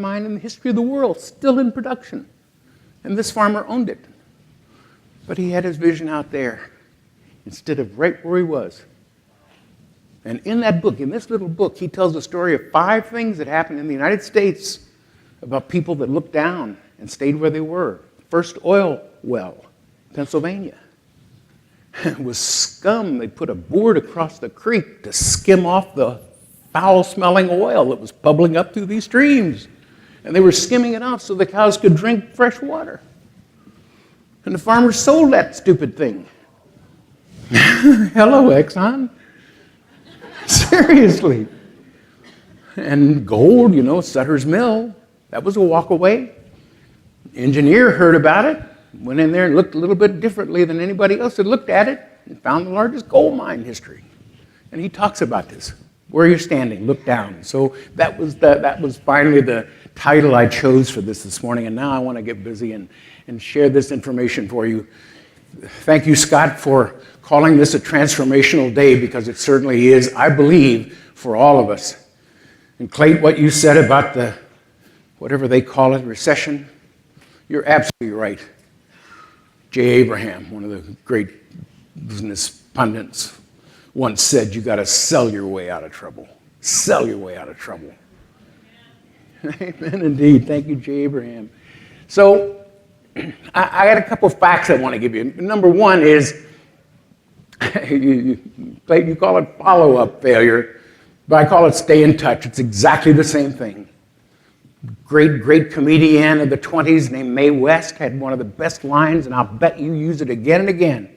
mine in the history of the world, still in production. And this farmer owned it. But he had his vision out there instead of right where he was. And in that book, in this little book, he tells the story of 5 things that happened in the United States about people that looked down and stayed where they were. First oil well, Pennsylvania. It was scum. They put a board across the creek to skim off the foul-smelling oil that was bubbling up through these streams. And they were skimming it off so the cows could drink fresh water. And the farmers sold that stupid thing. Hello, Exxon. Seriously. And gold, Sutter's Mill, that was a walk away. Engineer heard about it, went in there and looked a little bit differently than anybody else had looked at it, and found the largest gold mine in history. And he talks about this. Where you're standing, look down. So that was finally the title I chose for this morning, and now I want to get busy and share this information for you. Thank you, Scott, for calling this a transformational day, because it certainly is, I believe, for all of us. And Clayton, what you said about the, whatever they call it, recession, you're absolutely right. Jay Abraham, one of the great business pundits, once said, you got to sell your way out of trouble. Sell your way out of trouble. Amen, indeed. Thank you, Jay Abraham. So I got a couple of facts I want to give you. Number one is, you call it follow-up failure, but I call it stay in touch. It's exactly the same thing. Great comedian of the 20s named Mae West had one of the best lines, and I'll bet you use it again and again.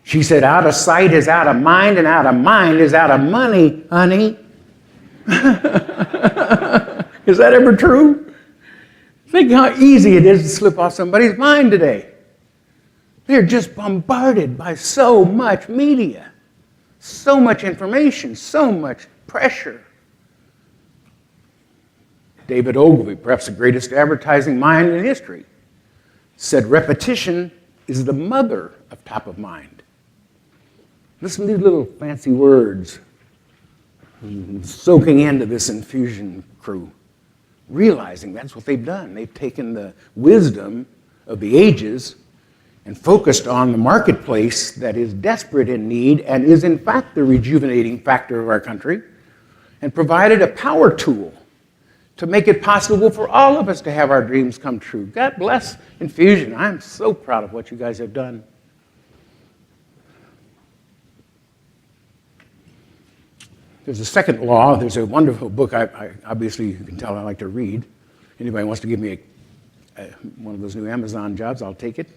She said, out of sight is out of mind, and out of mind is out of money, honey. Is that ever true? Think how easy it is to slip off somebody's mind today. They're just bombarded by so much media, so much information, so much pressure. David Ogilvy, perhaps the greatest advertising mind in history, said repetition is the mother of top of mind. Listen to these little fancy words soaking into this infusion crew, realizing that's what they've done. They've taken the wisdom of the ages and focused on the marketplace that is desperate in need and is in fact the rejuvenating factor of our country, and provided a power tool to make it possible for all of us to have our dreams come true. God bless Infusion. I'm so proud of what you guys have done. There's a second law. There's a wonderful book. I obviously, you can tell I like to read. Anybody wants to give me one of those new Amazon jobs, I'll take it.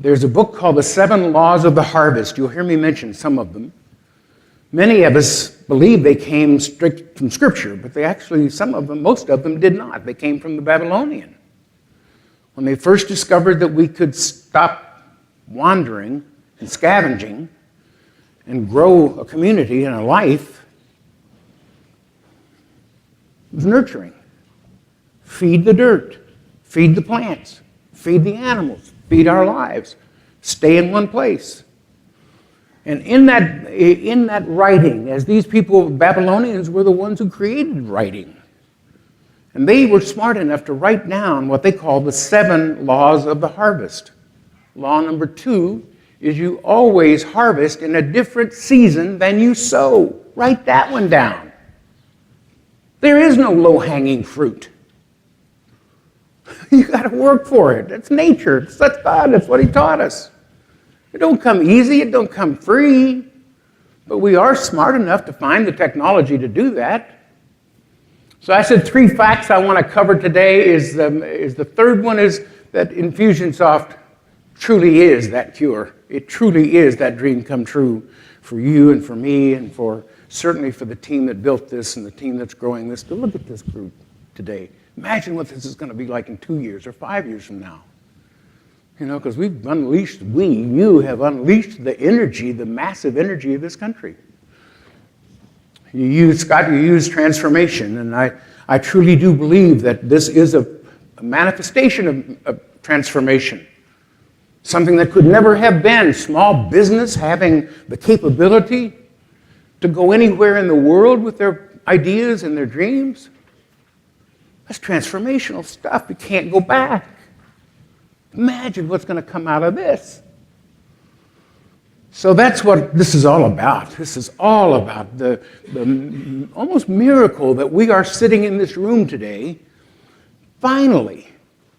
There's a book called The 7 Laws of the Harvest. You'll hear me mention some of them. Many of us believe they came straight from Scripture, but they actually, most of them did not. They came from the Babylonian. When they first discovered that we could stop wandering and scavenging and grow a community and a life, it was nurturing. Feed the dirt, feed the plants, feed the animals, feed our lives, stay in one place. And in that writing, as these people, Babylonians, were the ones who created writing. And they were smart enough to write down what they call the 7 laws of the harvest. Law number 2 is you always harvest in a different season than you sow. Write that one down. There is no low-hanging fruit. You got to work for it. That's nature. That's God. That's what He taught us. It don't come easy. It don't come free. But we are smart enough to find the technology to do that. So I said 3 facts I want to cover today. Is the third one is that Infusionsoft truly is that cure. It truly is that dream come true for you and for me and certainly for the team that built this and the team that's growing this. To look at this group today. Imagine what this is going to be like in 2 years or 5 years from now. Because you have unleashed the energy, the massive energy of this country. You use transformation, and I truly do believe that this is a manifestation of transformation. Something that could never have been. Small business having the capability to go anywhere in the world with their ideas and their dreams. That's transformational stuff. You can't go back. Imagine what's going to come out of this. So that's what this is all about. This is all about the almost miracle that we are sitting in this room today, finally,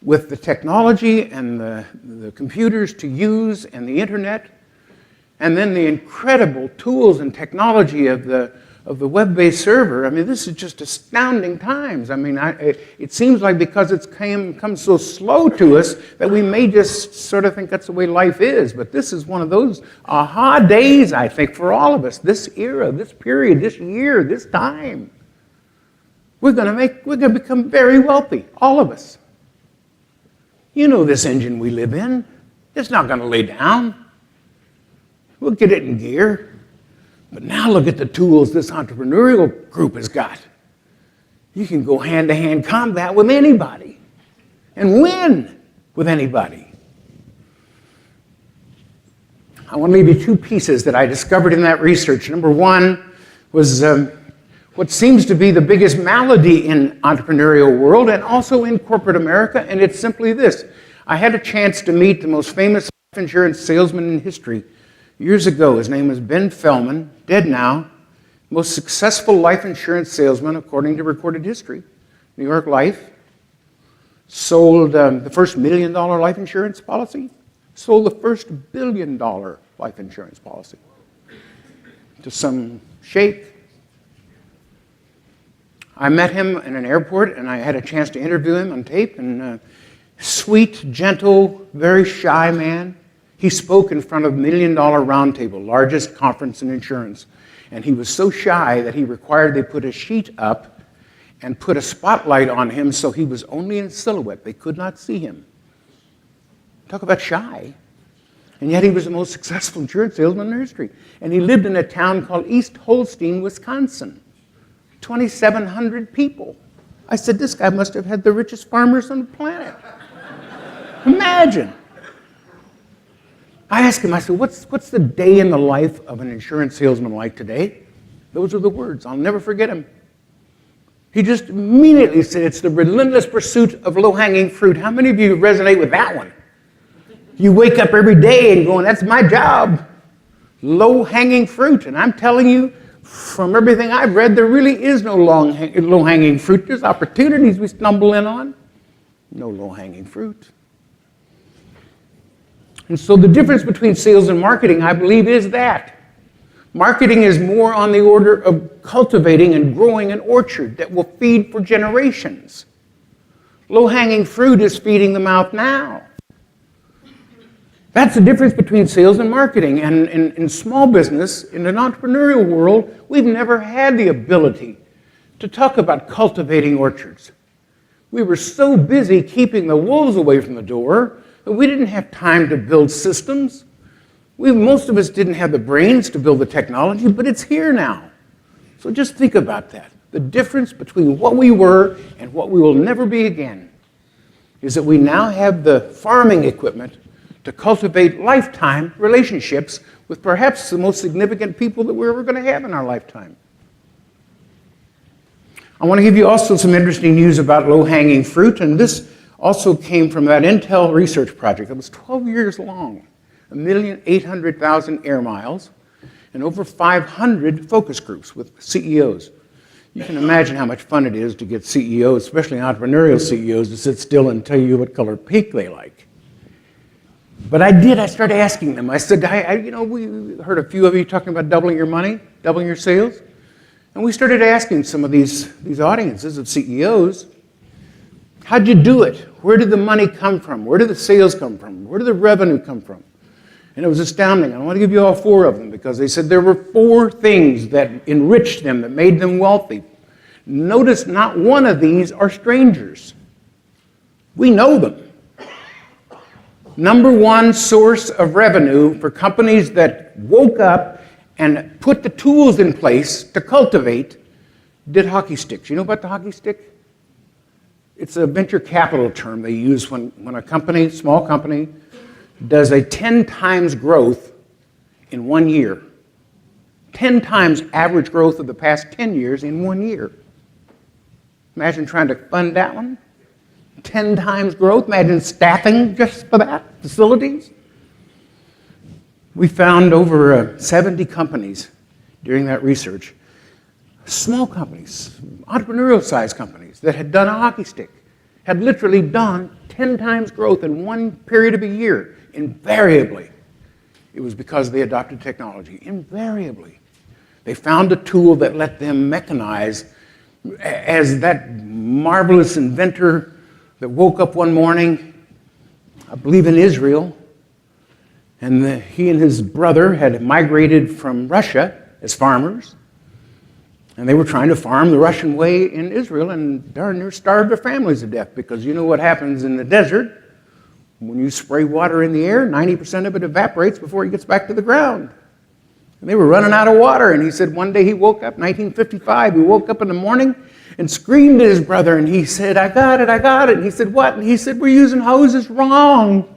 with the technology and the computers to use and the internet, and then the incredible tools and technology of the web-based server. I mean, this is just astounding times. I mean, it seems like because it's come so slow to us that we may just sort of think that's the way life is. But this is one of those aha days, I think, for all of us. This era, this period, this year, this time. We're going to become very wealthy, all of us. You know this engine we live in. It's not going to lay down. We'll get it in gear. But now look at the tools this entrepreneurial group has got. You can go hand-to-hand combat with anybody and win with anybody. I want to leave you two pieces that I discovered in that research. Number one was what seems to be the biggest malady in entrepreneurial world and also in corporate America, and it's simply this. I had a chance to meet the most famous life insurance salesman in history years ago. His name was Ben Feldman, dead now, most successful life insurance salesman according to recorded history. New York Life sold the first $1 million life insurance policy, sold the first $1 billion life insurance policy to some sheikh. I met him in an airport, and I had a chance to interview him on tape, and sweet, gentle, very shy man. He spoke in front of $1 Million Roundtable, largest conference in insurance. And he was so shy that he required they put a sheet up and put a spotlight on him so he was only in silhouette. They could not see him. Talk about shy. And yet he was the most successful insurance salesman in history. And he lived in a town called East Holstein, Wisconsin. 2,700 people. I said, this guy must have had the richest farmers on the planet. Imagine. I asked him, I said, what's the day in the life of an insurance salesman like today? Those are the words. I'll never forget him. He just immediately said, it's the relentless pursuit of low-hanging fruit. How many of you resonate with that one? You wake up every day and going, that's my job. Low-hanging fruit. And I'm telling you, from everything I've read, there really is no low-hanging fruit. There's opportunities we stumble in on. No low-hanging fruit. And so the difference between sales and marketing, I believe, is that. Marketing is more on the order of cultivating and growing an orchard that will feed for generations. Low-hanging fruit is feeding the mouth now. That's the difference between sales and marketing. And in small business, in an entrepreneurial world, we've never had the ability to talk about cultivating orchards. We were so busy keeping the wolves away from the door that we didn't have time to build systems. Most of us didn't have the brains to build the technology, but it's here now. So just think about that. The difference between what we were and what we will never be again is that we now have the farming equipment to cultivate lifetime relationships with perhaps the most significant people that we're ever going to have in our lifetime. I want to give you also some interesting news about low-hanging fruit, and this also came from that Intel research project that was 12 years long, 1,800,000 air miles, and over 500 focus groups with CEOs. You can imagine how much fun it is to get CEOs, especially entrepreneurial CEOs, to sit still and tell you what color pink they like. But I started asking them. I said, we heard a few of you talking about doubling your money, doubling your sales. And we started asking some of these audiences of CEOs, how'd you do it? Where did the money come from? Where did the sales come from? Where did the revenue come from? And it was astounding. I want to give you all 4 of them because they said there were 4 things that enriched them, that made them wealthy. Notice not one of these are strangers. We know them. Number 1 source of revenue for companies that woke up and put the tools in place to cultivate did hockey sticks. You know about the hockey stick? It's a venture capital term they use when a company, small company, does a 10 times growth in 1 year. 10 times average growth of the past 10 years in 1 year. Imagine trying to fund that one. 10 times growth. Imagine staffing just for that, facilities. We found over 70 companies during that research, small companies, entrepreneurial-sized companies that had done a hockey stick, had literally done 10 times growth in one period of a year. Invariably, it was because they adopted technology. Invariably. They found a tool that let them mechanize, as that marvelous inventor that woke up one morning, I believe in Israel, and he and his brother had migrated from Russia as farmers, and they were trying to farm the Russian way in Israel, and darn near starved their families to death, because you know what happens in the desert. When you spray water in the air, 90% of it evaporates before it gets back to the ground. And they were running out of water, and he said one day he woke up, 1955, he woke up in the morning and screamed at his brother, and he said, I got it. And he said, what? And he said, we're using hoses wrong.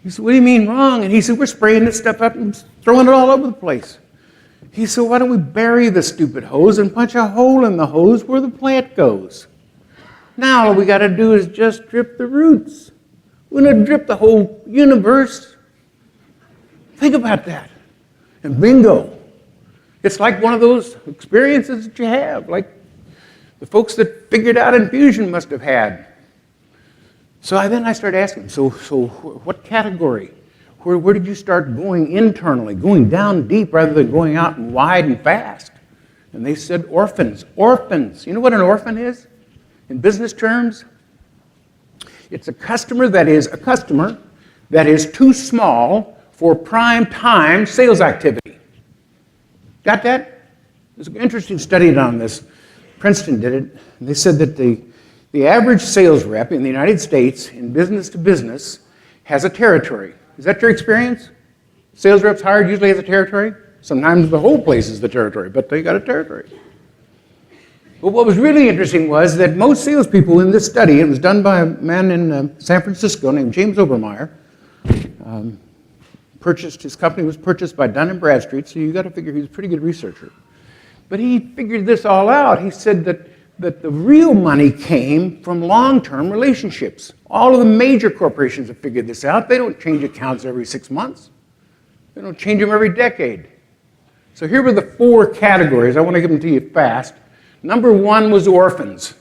He said, what do you mean wrong? And he said, we're spraying this stuff up and throwing it all over the place. He said, why don't we bury the stupid hose and punch a hole in the hose where the plant goes? Now all we got to do is just drip the roots. We're going to drip the whole universe. Think about that. And bingo. It's like one of those experiences that you have, like the folks that figured out infusion must have had. So then I started asking, so what category? Where did you start going internally, going down deep rather than going out and wide and fast? And they said orphans. Orphans. You know what an orphan is in business terms? It's a customer that is too small for prime time sales activity. Got that? There's an interesting study on this. Princeton did it. They said that the average sales rep in the United States in business to business has a territory. Is that your experience? Sales reps hired usually has a territory? Sometimes the whole place is the territory, but they got a territory. But what was really interesting was that most salespeople in this study, it was done by a man in San Francisco named James Obermeyer, his company was purchased by Dun & Bradstreet, so you got to figure he was a pretty good researcher. But he figured this all out. He said that the real money came from long-term relationships. All of the major corporations have figured this out. They don't change accounts every 6 months. They don't change them every decade. So here were the 4 categories. I want to give them to you fast. Number 1 was orphans.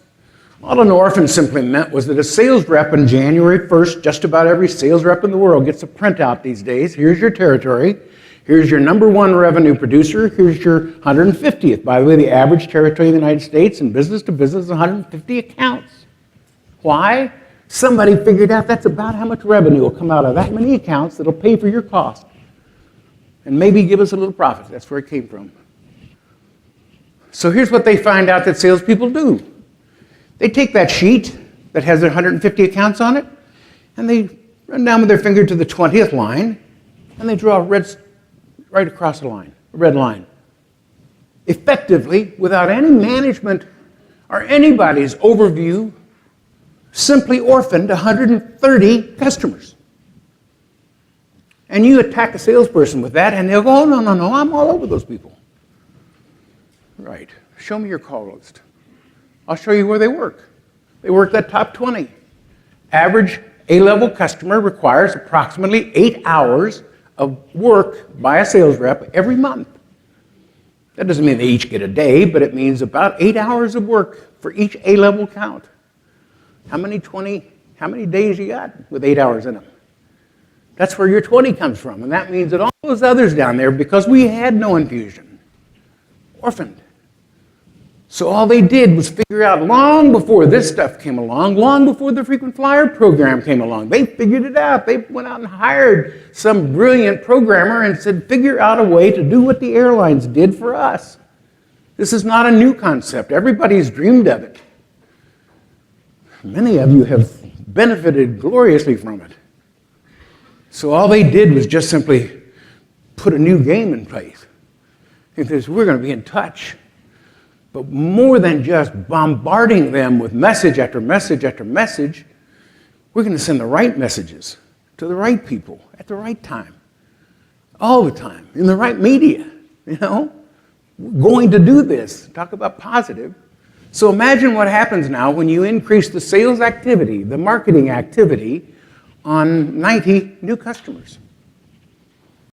All an orphan simply meant was that a sales rep on January 1st, just about every sales rep in the world gets a printout these days. Here's your territory. Here's your number 1 revenue producer. Here's your 150th. By the way, the average territory in the United States in business to business is 150 accounts. Why? Somebody figured out that's about how much revenue will come out of that many accounts that'll pay for your cost. And maybe give us a little profit. That's where it came from. So here's what they find out that salespeople do. They take that sheet that has their 150 accounts on it, and they run down with their finger to the 20th line, and they draw right across the line, a red line. Effectively, without any management or anybody's overview, simply orphaned 130 customers. And you attack a salesperson with that, and they'll go, oh, no, I'm all over those people. Right. Show me your call list. I'll show you where they work. They work that top 20. Average A-level customer requires approximately 8 hours of work by a sales rep every month. That doesn't mean they each get a day, but it means about 8 hours of work for each A-level count. How many days you got with 8 hours in them? That's where your 20 comes from, and that means that all those others down there, because we had no infusion, orphaned. So all they did was figure out long before this stuff came along, long before the frequent flyer program came along, they figured it out. They went out and hired some brilliant programmer and said, figure out a way to do what the airlines did for us. This is not a new concept. Everybody's dreamed of it. Many of you have benefited gloriously from it. So all they did was just simply put a new game in place. Because we're going to be in touch. But more than just bombarding them with message after message after message, we're going to send the right messages to the right people at the right time, all the time, in the right media. you know, going to do this. Talk about positive. So imagine what happens now when you increase the sales activity, the marketing activity on 90 new customers.